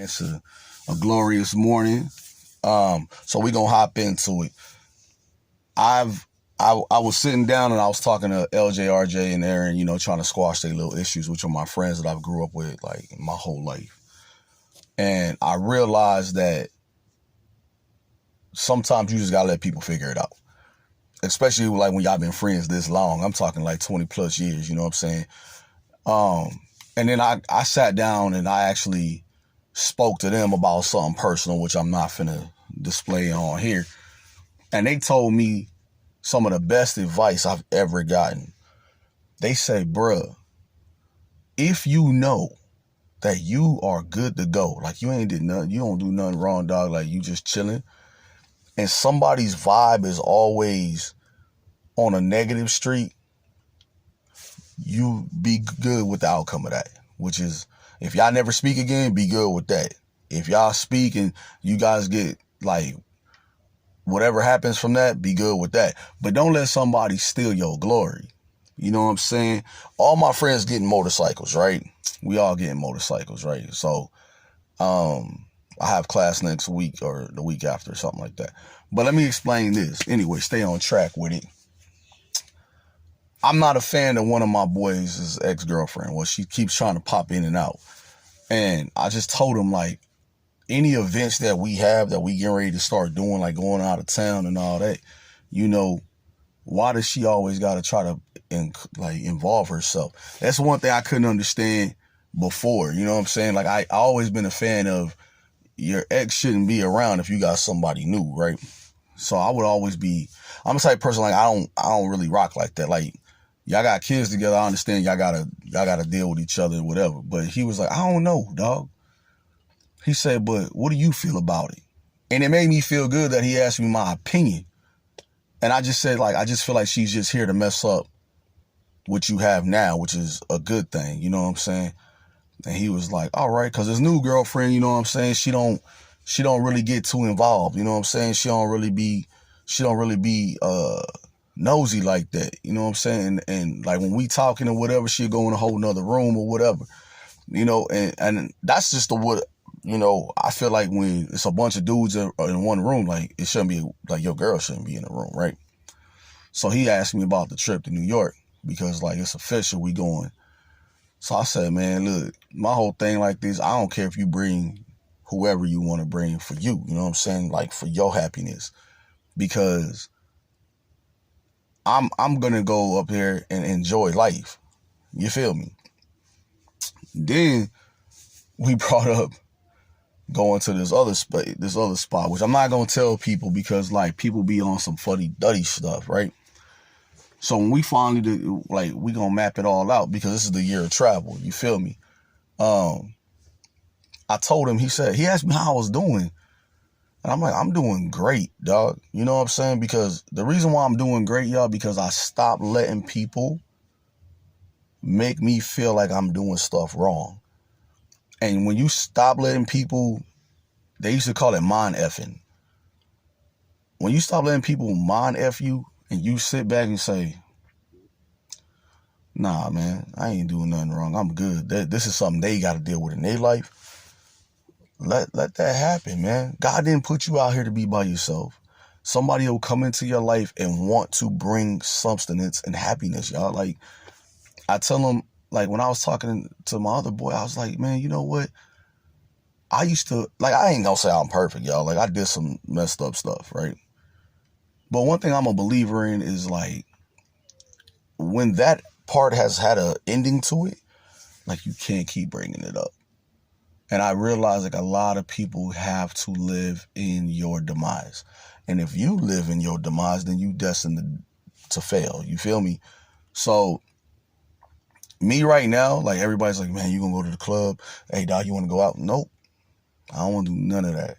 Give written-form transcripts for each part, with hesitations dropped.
It's a glorious morning. So we gonna hop into it. I was sitting down and I was talking to LJ, RJ, and Aaron, trying to squash their little issues, which are my friends that I've grew up with like my whole life. And I realized that sometimes you just gotta let people figure it out. Especially like when y'all been friends this long. I'm talking like 20 plus years, you know what I'm saying? And then I sat down and I actually spoke to them about something personal, which I'm not finna display on here. And they told me some of the best advice I've ever gotten. They say, bruh, if you know that you are good to go, like you ain't did nothing, you don't do nothing wrong, dog, like you just chilling, and somebody's vibe is always on a negative streak, you be good with the outcome of that, which is if y'all never speak again, be good with that. If y'all speak and you guys get like whatever happens from that, be good with that. But don't let somebody steal your glory. You know what I'm saying? All my friends getting motorcycles, right? We all getting motorcycles, right? So I have class next week or the week after, something like that. But let me explain this. Anyway, stay on track with it. I'm not a fan of one of my boys' ex-girlfriend. Well, she keeps trying to pop in and out. And I just told him, like, any events that we have that we getting ready to start doing, like going out of town and all that, why does she always got to try to involve herself? That's one thing I couldn't understand before. You know what I'm saying? Like I always been a fan of your ex shouldn't be around if you got somebody new, right? So I would always be. I'm the type of person like I don't really rock like that. Like y'all got kids together, I understand y'all gotta deal with each other or whatever. But he was like, I don't know, dog. He said, but what do you feel about it? And it made me feel good that he asked me my opinion. And I just said, like, I just feel like she's just here to mess up what you have now, which is a good thing. You know what I'm saying? And he was like, all right, because his new girlfriend, you know what I'm saying? She don't really get too involved. You know what I'm saying? She don't really be nosy like that. You know what I'm saying? And like when we talking or whatever, she'll go in a whole nother room or whatever. And that's just what, I feel like when it's a bunch of dudes in one room, like it shouldn't be like your girl shouldn't be in the room, right? So he asked me about the trip to New York because like it's official, we going. So I said, man, look, my whole thing like this, I don't care if you bring whoever you want to bring for you, you know what I'm saying? Like for your happiness, because I'm going to go up here and enjoy life. You feel me? Then we brought up going to this other spot, which I'm not going to tell people because like people be on some fuddy-duddy stuff, right? So when we finally do, like, we going to map it all out because this is the year of travel. You feel me? I told him, he asked me how I was doing. And I'm like, I'm doing great, dog. You know what I'm saying? Because the reason why I'm doing great, y'all, because I stopped letting people make me feel like I'm doing stuff wrong. And when you stop letting people, they used to call it mind effing. When you stop letting people mind eff you and you sit back and say, nah, man, I ain't doing nothing wrong. I'm good. This is something they got to deal with in their life. Let that happen, man. God didn't put you out here to be by yourself. Somebody will come into your life and want to bring substance and happiness, y'all. Like, I tell them, like, when I was talking to my other boy, I was like, man, you know what? I used to, like, I ain't gonna say I'm perfect, y'all. Like, I did some messed up stuff, right? But one thing I'm a believer in is, like, when that part has had an ending to it, like, you can't keep bringing it up. And I realize, like, a lot of people have to live in your demise. And if you live in your demise, then you destined to fail. You feel me? So, me right now, like, everybody's like, man, you gonna go to the club? Hey, dog, you wanna go out? Nope. I don't want to do none of that.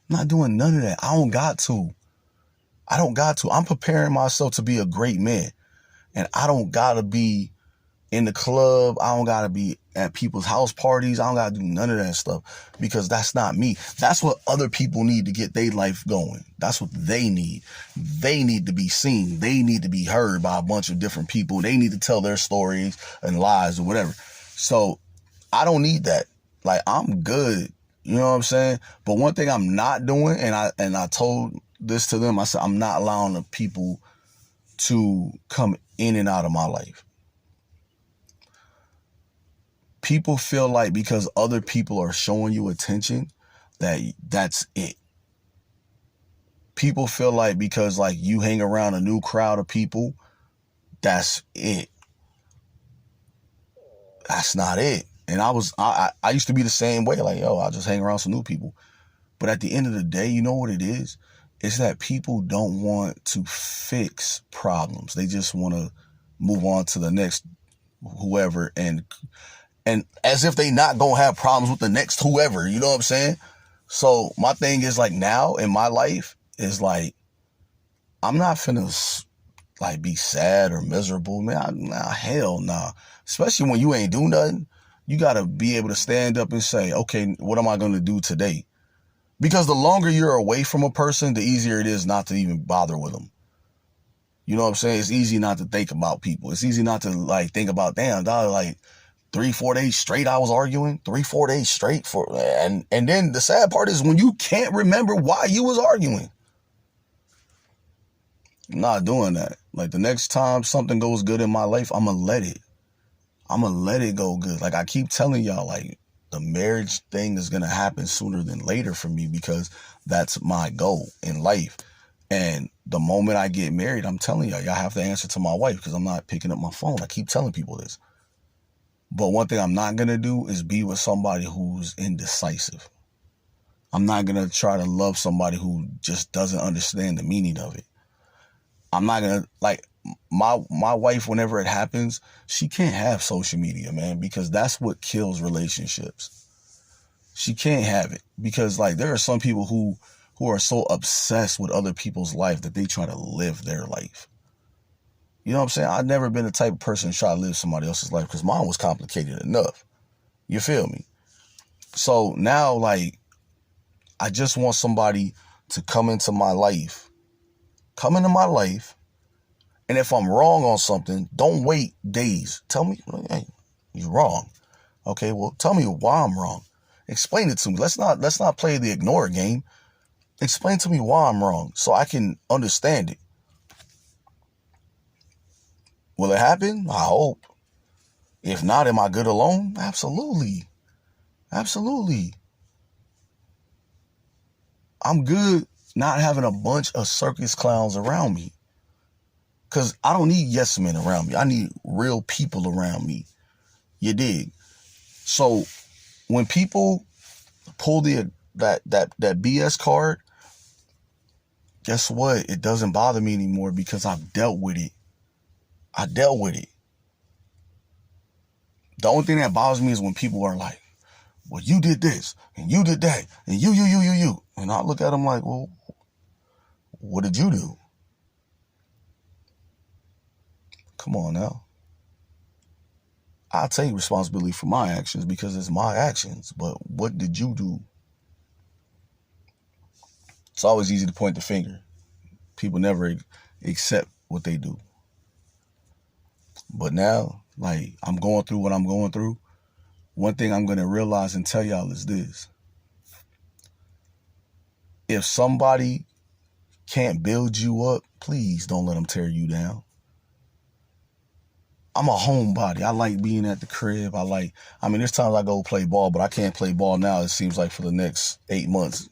I'm not doing none of that. I don't got to. I'm preparing myself to be a great man. And I don't got to be in the club. I don't got to be at people's house parties. I don't got to do none of that stuff because that's not me. That's what other people need to get their life going. That's what they need. They need to be seen. They need to be heard by a bunch of different people. They need to tell their stories and lies or whatever. So I don't need that. Like, I'm good You know what I'm saying? But one thing I'm not doing, and I told this to them, I said, I'm not allowing the people to come in and out of my life. People feel like because other people are showing you attention, that's it. People feel like because like you hang around a new crowd of people, that's it. That's not it. And I used to be the same way. Like, yo, I just hang around some new people. But at the end of the day, you know what it is? It's that people don't want to fix problems. They just want to move on to the next whoever, and as if they not gonna have problems with the next whoever. You know what I'm saying? So my thing is like now in my life is like I'm not finna like be sad or miserable, man. Nah, hell nah. Especially when you ain't do nothing. You gotta be able to stand up and say, okay, what am I gonna do today? Because the longer you're away from a person, the easier it is not to even bother with them. You know what I'm saying? It's easy not to think about people. It's easy not to like think about, damn, dog, like 3-4 days straight I was arguing. 3-4 days straight and then the sad part is when you can't remember why you was arguing. I'm not doing that. Like the next time something goes good in my life, I'm gonna let it go good. Like I keep telling y'all, like the marriage thing is gonna happen sooner than later for me because that's my goal in life. And the moment I get married, I'm telling y'all have to answer to my wife because I'm not picking up my phone. I keep telling people this. But one thing I'm not gonna do is be with somebody who's indecisive. I'm not gonna try to love somebody who just doesn't understand the meaning of it. I'm not gonna like my wife, whenever it happens, she can't have social media, man, because that's what kills relationships. She can't have it because like there are some people who are so obsessed with other people's life that they try to live their life. You know what I'm saying? I've never been the type of person to try to live somebody else's life because mine was complicated enough. You feel me? So now, like, I just want somebody to come into my life, and if I'm wrong on something, don't wait days. Tell me, hey, you're wrong. Okay, well, tell me why I'm wrong. Explain it to me. Let's not play the ignore game. Explain to me why I'm wrong so I can understand it. Will it happen? I hope. If not, am I good alone? Absolutely. Absolutely. I'm good not having a bunch of circus clowns around me. Because I don't need yes men around me. I need real people around me. You dig? So when people pull that BS card, guess what? It doesn't bother me anymore because I've dealt with it. I dealt with it. The only thing that bothers me is when people are like, well, you did this, and you did that, and you. And I look at them like, well, what did you do? Come on now. I take responsibility for my actions because it's my actions, but what did you do? It's always easy to point the finger. People never accept what they do. But now, like, I'm going through what I'm going through. One thing I'm going to realize and tell y'all is this. If somebody can't build you up, please don't let them tear you down. I'm a homebody. I like being at the crib. There's times I go play ball, but I can't play ball now. It seems like for the next 8 months.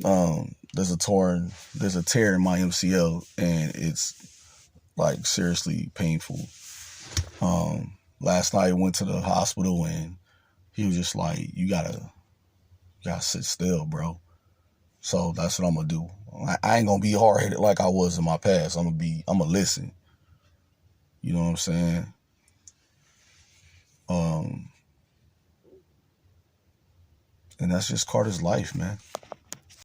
There's a tear in my MCL, and it's like seriously painful. Last night I went to the hospital, and he was just like, you gotta sit still, bro. So that's what I'm gonna do. I ain't gonna be hard headed like I was in my past. I'm gonna listen. You know what I'm saying? And that's just Carter's life, man.